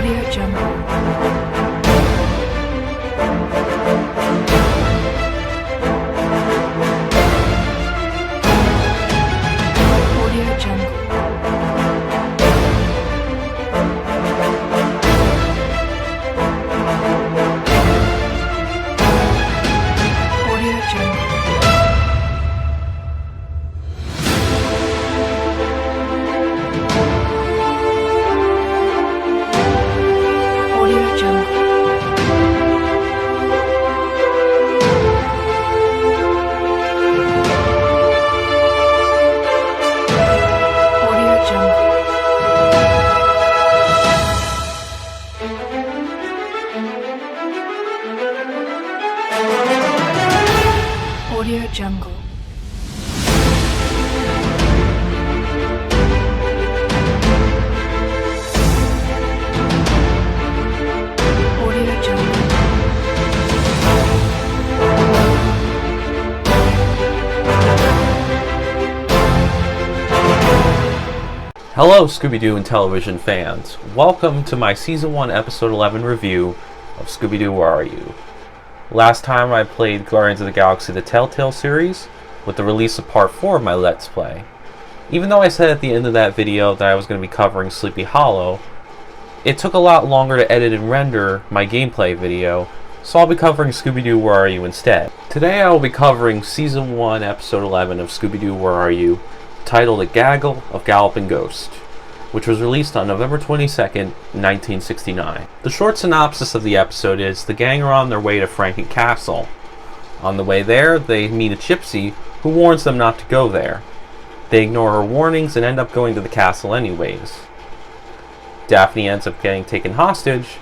Audio Jungle. Audio Jungle. Audio Jungle. Audio Jungle. Audio Jungle. Audio Jungle. Audio Jungle. Hello, Scooby-Doo and television fans. Welcome to my Season 1, Episode 11 review of Scooby-Doo, Where Are You? Last time I played Guardians of the Galaxy The Telltale series with the release of Part 4 of my Let's Play. Even though I said at the end of that video that I was going to be covering Sleepy Hollow, it took a lot longer to edit and render my gameplay video, so I'll be covering Scooby-Doo, Where Are You instead. Today I will be covering Season 1, Episode 11 of Scooby-Doo, Where Are You? Titled A Gaggle of Galloping Ghosts, which was released on November 22nd, 1969. The short synopsis of the episode is the gang are on their way to Franken Castle. On the way there, they meet a gypsy who warns them not to go there. They ignore her warnings and end up going to the castle anyways. Daphne ends up getting taken hostage,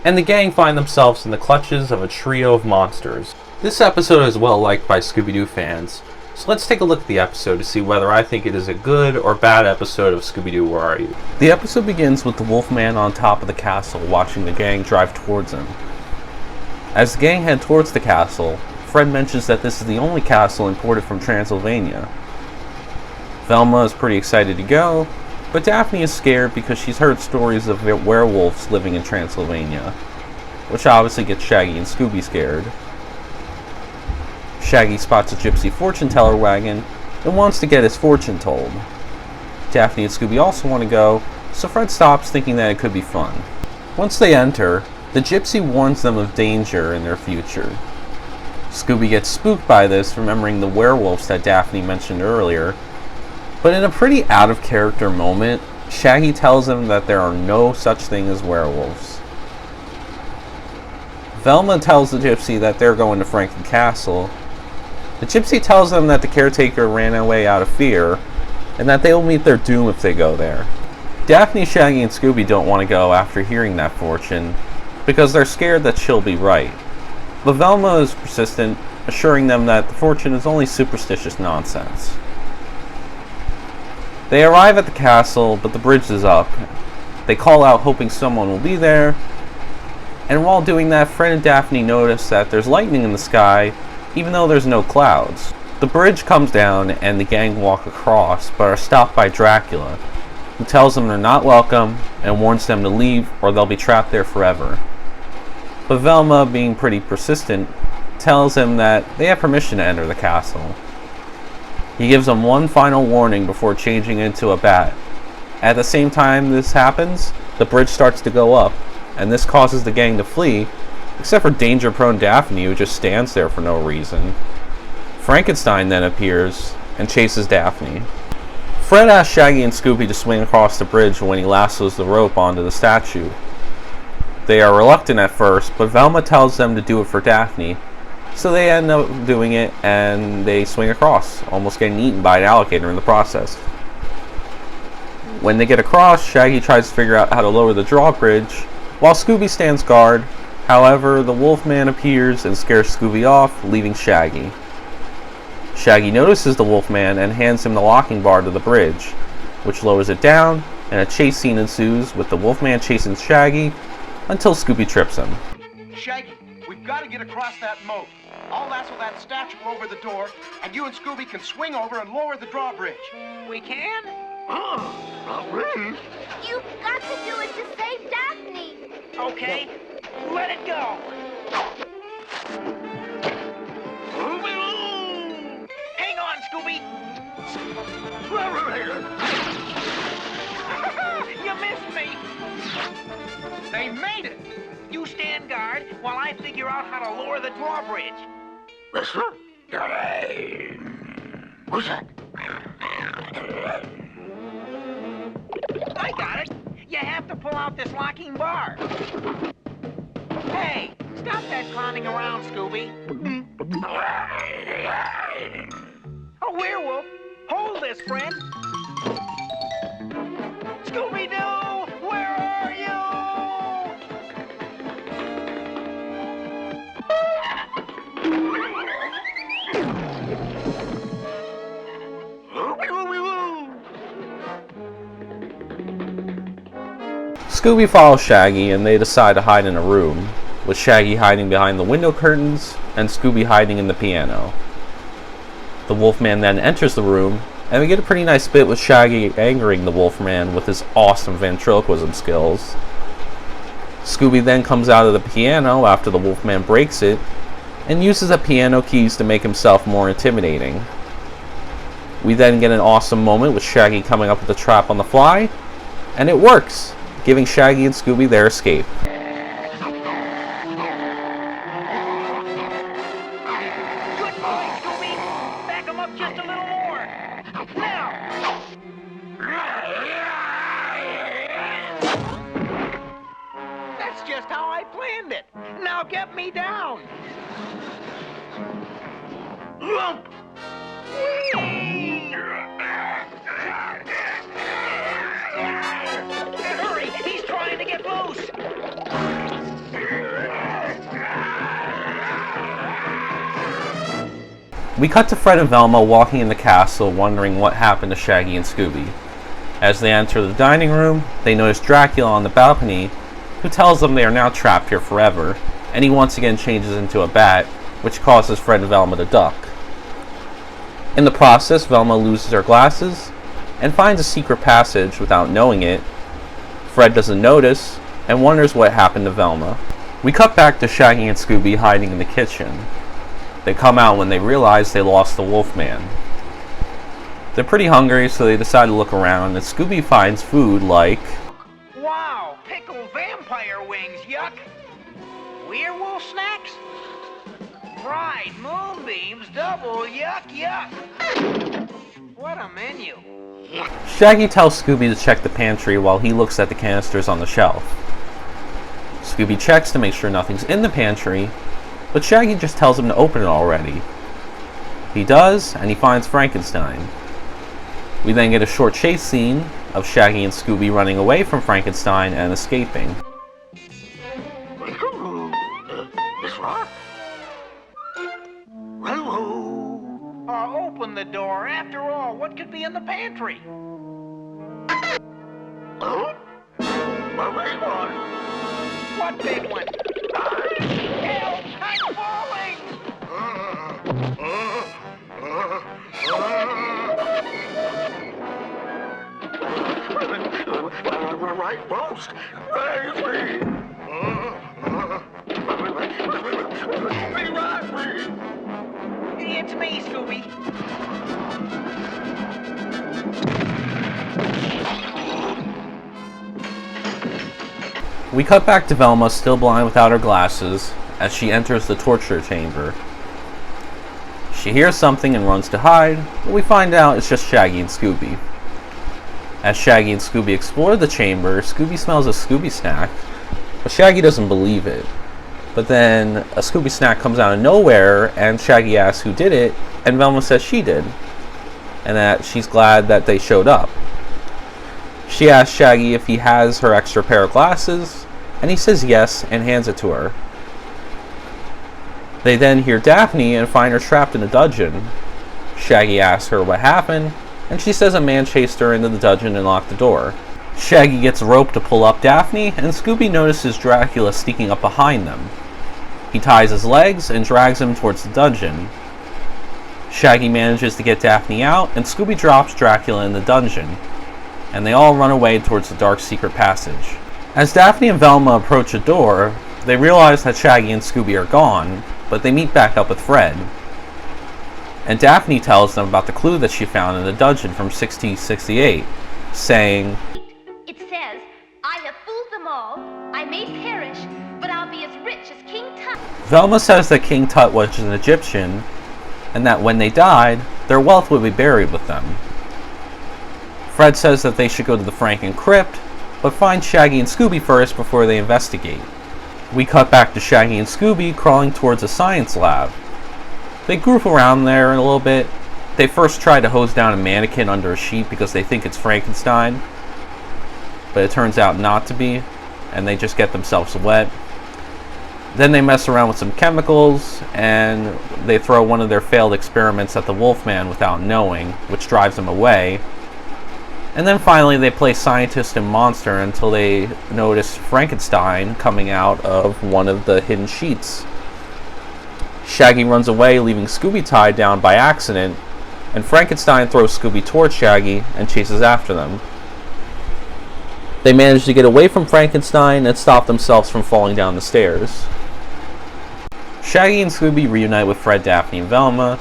and the gang find themselves in the clutches of a trio of monsters. This episode is well liked by Scooby-Doo fans, so let's take a look at the episode to see whether I think it is a good or bad episode of Scooby-Doo, Where Are You? The episode begins with the Wolfman on top of the castle watching the gang drive towards him. As the gang head towards the castle, Fred mentions that this is the only castle imported from Transylvania. Velma is pretty excited to go, but Daphne is scared because she's heard stories of werewolves living in Transylvania, which obviously gets Shaggy and Scooby scared. Shaggy spots a gypsy fortune teller wagon and wants to get his fortune told. Daphne and Scooby also want to go, so Fred stops, thinking that it could be fun. Once they enter, the gypsy warns them of danger in their future. Scooby gets spooked by this, remembering the werewolves that Daphne mentioned earlier, but in a pretty out-of-character moment, Shaggy tells him that there are no such thing as werewolves. Velma tells the gypsy that they're going to Franken Castle. The gypsy tells them that the caretaker ran away out of fear, and that they will meet their doom if they go there. Daphne, Shaggy, and Scooby don't want to go after hearing that fortune, because they're scared that she'll be right. But Velma is persistent, assuring them that the fortune is only superstitious nonsense. They arrive at the castle, but the bridge is up. They call out hoping someone will be there, and while doing that, Fred and Daphne notice that there's lightning in the sky, even though there's no clouds. The bridge comes down and the gang walk across, but are stopped by Dracula, who tells them they're not welcome and warns them to leave or they'll be trapped there forever. But Velma, being pretty persistent, tells him that they have permission to enter the castle. He gives them one final warning before changing into a bat. At the same time this happens, the bridge starts to go up, and this causes the gang to flee, except for danger-prone Daphne, who just stands there for no reason. Frankenstein then appears and chases Daphne. Fred asks Shaggy and Scooby to swing across the bridge when he lassos the rope onto the statue. They are reluctant at first, but Velma tells them to do it for Daphne, so they end up doing it and they swing across, almost getting eaten by an alligator in the process. When they get across, Shaggy tries to figure out how to lower the drawbridge, while Scooby stands guard. However, the Wolfman appears and scares Scooby off, leaving Shaggy. Shaggy notices the Wolfman and hands him the locking bar to the bridge, which lowers it down, and a chase scene ensues with the Wolfman chasing Shaggy until Scooby trips him. Shaggy, we've got to get across that moat. I'll lasso that statue over the door, and you and Scooby can swing over and lower the drawbridge. We can? Not really. You've got to do it to save Daphne. okay? Let it go. Hang on, Scooby. You missed me. They made it. You stand guard while I figure out how to lower the drawbridge. Who's that? I got it. You have to pull out this locking bar. Hey, stop that clowning around, Scooby. A werewolf? Hold this, friend. Scooby-Doo, where are you? Scooby follows Shaggy and they decide to hide in a room, with Shaggy hiding behind the window curtains and Scooby hiding in the piano. The Wolfman then enters the room, and we get a pretty nice bit with Shaggy angering the Wolfman with his awesome ventriloquism skills. Scooby then comes out of the piano after the Wolfman breaks it, and uses the piano keys to make himself more intimidating. We then get an awesome moment with Shaggy coming up with the trap on the fly, and it works, giving Shaggy and Scooby their escape. Good boy, Scooby. Back him up just a little more. Now. That's just how I planned it. Now get me down. Hurry, he's trying to get loose. We cut to Fred and Velma walking in the castle, wondering what happened to Shaggy and Scooby. As they enter the dining room, they notice Dracula on the balcony, who tells them they are now trapped here forever, and he once again changes into a bat, which causes Fred and Velma to duck. In the process, Velma loses her glasses, and finds a secret passage without knowing it. Fred doesn't notice, and wonders what happened to Velma. We cut back to Shaggy and Scooby hiding in the kitchen. They come out when they realize they lost the Wolfman. They're pretty hungry, so they decide to look around, and Scooby finds food like... Wow, pickled vampire wings, yuck. Werewolf snacks? Fried moonbeams, double yuck, yuck. What a menu. Shaggy tells Scooby to check the pantry while he looks at the canisters on the shelf. Scooby checks to make sure nothing's in the pantry, but Shaggy just tells him to open it already. He does, and he finds Frankenstein. We then get a short chase scene of Shaggy and Scooby running away from Frankenstein and escaping. Open the door. After all, what could be in the pantry? What big one? Help! I'm falling! Right post. Raise me. Revive me. It's me, Scooby. We cut back to Velma, still blind without her glasses, as she enters the torture chamber. She hears something and runs to hide, but we find out it's just Shaggy and Scooby. As Shaggy and Scooby explore the chamber, Scooby smells a Scooby snack, but Shaggy doesn't believe it. But then a Scooby snack comes out of nowhere, and Shaggy asks who did it, and Velma says she did, and that she's glad that they showed up. She asks Shaggy if he has her extra pair of glasses, and he says yes and hands it to her. They then hear Daphne and find her trapped in a dungeon. Shaggy asks her what happened, and she says a man chased her into the dungeon and locked the door. Shaggy gets a rope to pull up Daphne, and Scooby notices Dracula sneaking up behind them. He ties his legs and drags him towards the dungeon. Shaggy manages to get Daphne out, and Scooby drops Dracula in the dungeon, and they all run away towards the dark secret passage. As Daphne and Velma approach a door, they realize that Shaggy and Scooby are gone, but they meet back up with Fred. And Daphne tells them about the clue that she found in the dungeon from 1668, saying, It says, I have fooled them all. I may perish, but I'll be as rich as King Tut. Velma says that King Tut was an Egyptian, and that when they died, their wealth would be buried with them. Fred says that they should go to the Franken Crypt, but find Shaggy and Scooby first before they investigate. We cut back to Shaggy and Scooby crawling towards a science lab. They group around there a little bit. They first try to hose down a mannequin under a sheet because they think it's Frankenstein, but it turns out not to be, and they just get themselves wet. Then they mess around with some chemicals, and they throw one of their failed experiments at the Wolfman without knowing, which drives him away. And then finally they play scientist and monster until they notice Frankenstein coming out of one of the hidden sheets. Shaggy runs away, leaving Scooby tied down by accident, and Frankenstein throws Scooby towards Shaggy and chases after them. They manage to get away from Frankenstein and stop themselves from falling down the stairs. Shaggy and Scooby reunite with Fred, Daphne, and Velma,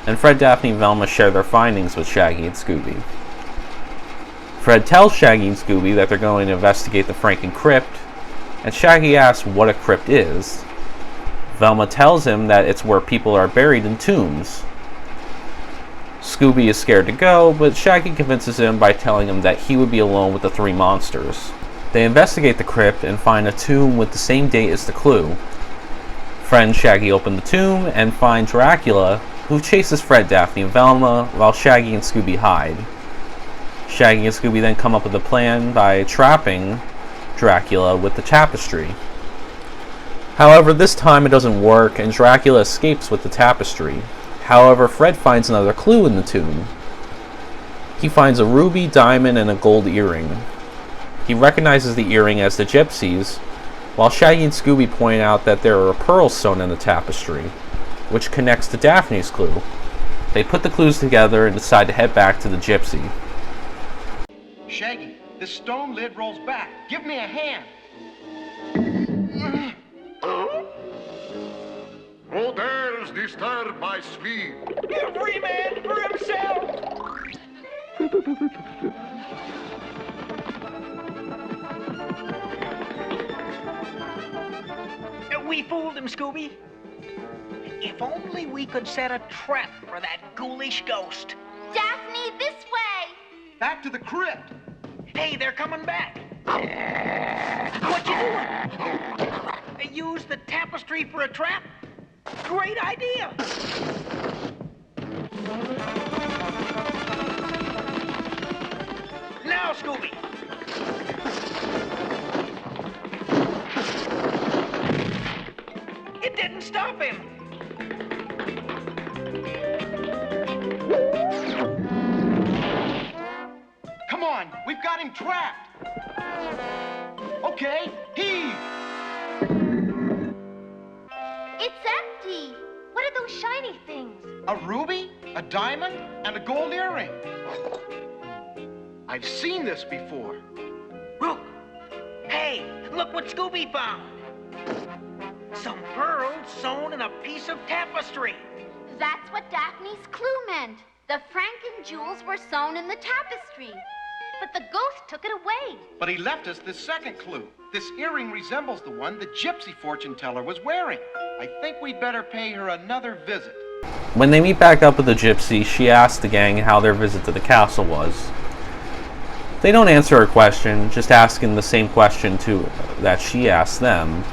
and Fred, Daphne, and Velma share their findings with Shaggy and Scooby. Fred tells Shaggy and Scooby that they're going to investigate the Franken Crypt, and Shaggy asks what a crypt is. Velma tells him that it's where people are buried in tombs. Scooby is scared to go, but Shaggy convinces him by telling him that he would be alone with the three monsters. They investigate the crypt and find a tomb with the same date as the clue. Fred and Shaggy open the tomb and find Dracula, who chases Fred, Daphne, and Velma while Shaggy and Scooby hide. Shaggy and Scooby then come up with a plan by trapping Dracula with the tapestry. However, this time it doesn't work and Dracula escapes with the tapestry. However, Fred finds another clue in the tomb. He finds a ruby, diamond, and a gold earring. He recognizes the earring as the gypsies, while Shaggy and Scooby point out that there are pearls sewn in the tapestry, which connects to Daphne's clue. They put the clues together and decide to head back to the gypsy. Shaggy, this stone lid rolls back. Give me a hand. Who dares disturb my sleep? Every man for himself! We fooled him, Scooby. If only we could set a trap for that ghoulish ghost. Daphne, this way! Back to the crypt. Hey, they're coming back. What you doing? Use the tapestry for a trap? Great idea. Now, Scooby. It didn't stop him. Come on, we've got him trapped. Okay, heave. It's empty. What are those shiny things? A ruby, a diamond, and a gold earring. I've seen this before. Look. Hey, look what Scooby found. Some pearls sewn in a piece of tapestry. That's what Daphne's clue meant. The Franken jewels were sewn in the tapestry. But the ghost took it away. But he left us this second clue. This earring resembles the one the gypsy fortune teller was wearing. I think we'd better pay her another visit. When they meet back up with the gypsy, she asks the gang how their visit to the castle was. They don't answer her question, just asking the same question that she asked them.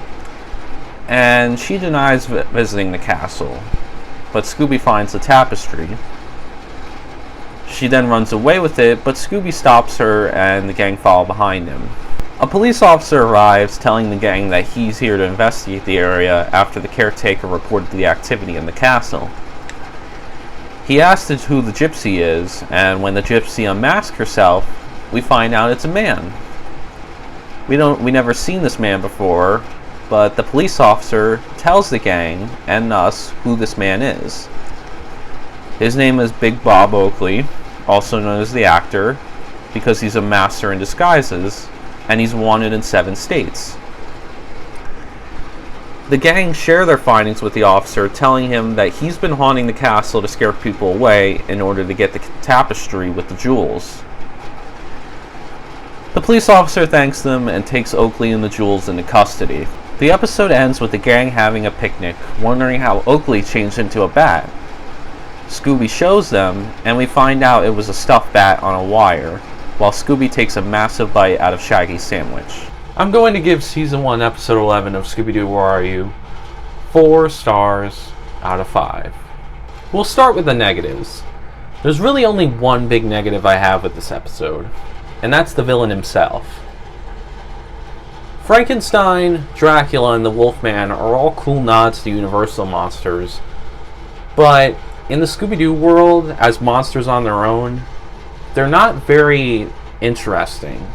And she denies visiting the castle, but Scooby finds the tapestry. She then runs away with it, but Scooby stops her and the gang follow behind him. A police officer arrives, telling the gang that he's here to investigate the area after the caretaker reported the activity in the castle. He asks who the gypsy is, and when the gypsy unmasks herself, we find out it's a man. We never seen this man before, but the police officer tells the gang and us who this man is. His name is Big Bob Oakley, also known as the Actor, because he's a master in disguises, and he's wanted in 7 states. The gang share their findings with the officer, telling him that he's been haunting the castle to scare people away in order to get the tapestry with the jewels. The police officer thanks them and takes Oakley and the jewels into custody. The episode ends with the gang having a picnic, wondering how Oakley changed into a bat. Scooby shows them, and we find out it was a stuffed bat on a wire, while Scooby takes a massive bite out of Shaggy's sandwich. I'm going to give Season 1, Episode 11 of Scooby-Doo Where Are You? 4 stars out of 5. We'll start with the negatives. There's really only one big negative I have with this episode, and that's the villain himself. Frankenstein, Dracula, and the Wolfman are all cool nods to Universal monsters, but in the Scooby-Doo world, as monsters on their own, they're not very interesting.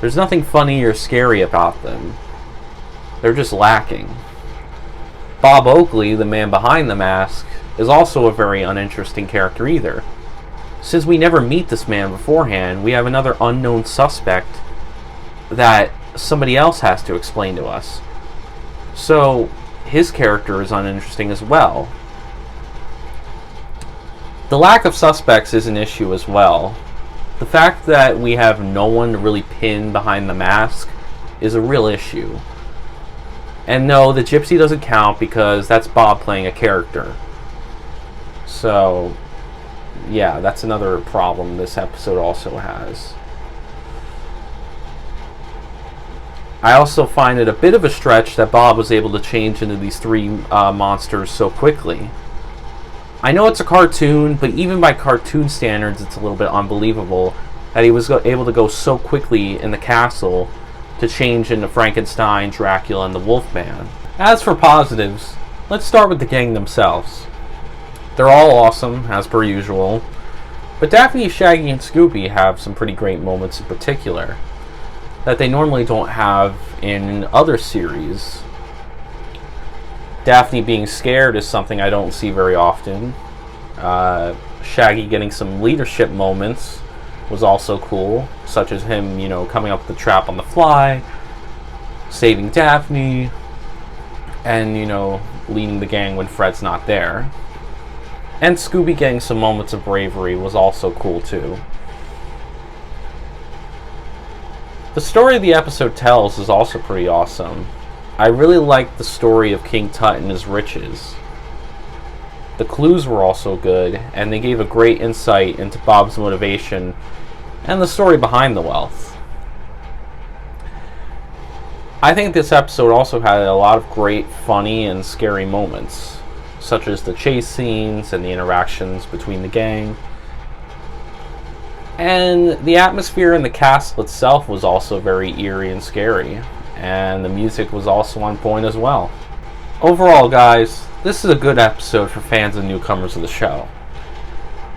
There's nothing funny or scary about them. They're just lacking. Bob Oakley, the man behind the mask, is also a very uninteresting character either. Since we never meet this man beforehand, we have another unknown suspect that somebody else has to explain to us. So, his character is uninteresting as well. The lack of suspects is an issue as well. The fact that we have no one to really pin behind the mask is a real issue. And no, the gypsy doesn't count because that's Bob playing a character. So, yeah, that's another problem this episode also has. I also find it a bit of a stretch that Bob was able to change into these 3 monsters so quickly. I know it's a cartoon, but even by cartoon standards, it's a little bit unbelievable that he was able to go so quickly in the castle to change into Frankenstein, Dracula, and the Wolfman. As for positives, let's start with the gang themselves. They're all awesome, as per usual, but Daphne, Shaggy, and Scooby have some pretty great moments in particular that they normally don't have in other series. Daphne being scared is something I don't see very often. Shaggy getting some leadership moments was also cool, such as him, coming up with the trap on the fly, saving Daphne, and, leading the gang when Fred's not there. And Scooby getting some moments of bravery was also cool too. The story the episode tells is also pretty awesome. I really liked the story of King Tut and his riches. The clues were also good, and they gave a great insight into Bob's motivation and the story behind the wealth. I think this episode also had a lot of great, funny, and scary moments, such as the chase scenes and the interactions between the gang. And the atmosphere in the castle itself was also very eerie and scary, and the music was also on point as well. Overall, guys, this is a good episode for fans and newcomers of the show.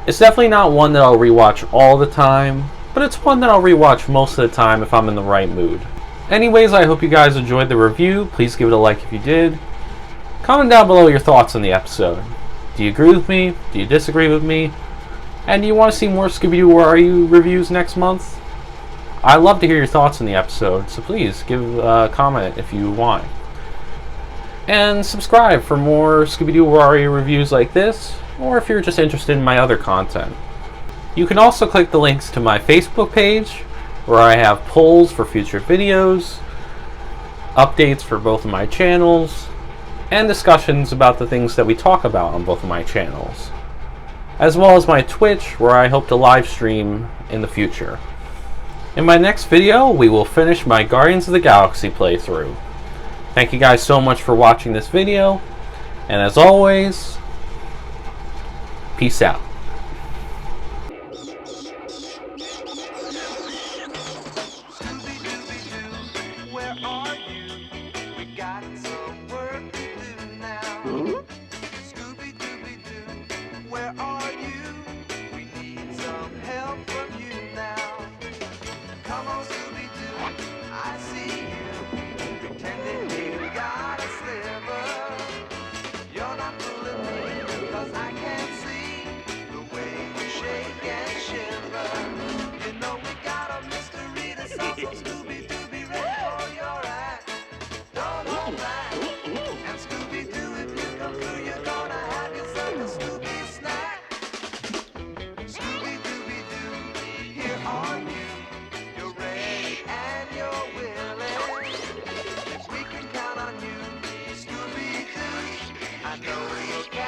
It's definitely not one that I'll rewatch all the time, but it's one that I'll rewatch most of the time if I'm in the right mood. Anyways, I hope you guys enjoyed the review. Please give it a like if you did. Comment down below your thoughts on the episode. Do you agree with me? Do you disagree with me? And do you want to see more Scooby-Doo Where Are You reviews next month? I'd love to hear your thoughts on the episode, so please give a comment if you want. And subscribe for more Scooby-Doo Where Are You reviews like this, or if you're just interested in my other content. You can also click the links to my Facebook page, where I have polls for future videos, updates for both of my channels, and discussions about the things that we talk about on both of my channels, as well as my Twitch, where I hope to live stream in the future. In my next video, we will finish my Guardians of the Galaxy playthrough. Thank you guys so much for watching this video, and as always, peace out. Scooby-Dooby-Doo, where are you? We got some work to do now. Scooby-Dooby-Doo, where are you? We need some help from you now. Come on, Scooby-Doo, I see you, pretending you got a sliver. You're not fooling me, 'cause I can't see all black. And Scooby-Doo, if you come through, you're gonna have yourself a Scooby snack. Scooby-Dooby-Doo, here are you. You're ready and you're willing. Yes, we can count on you, Scooby-Doo. I know you'll catch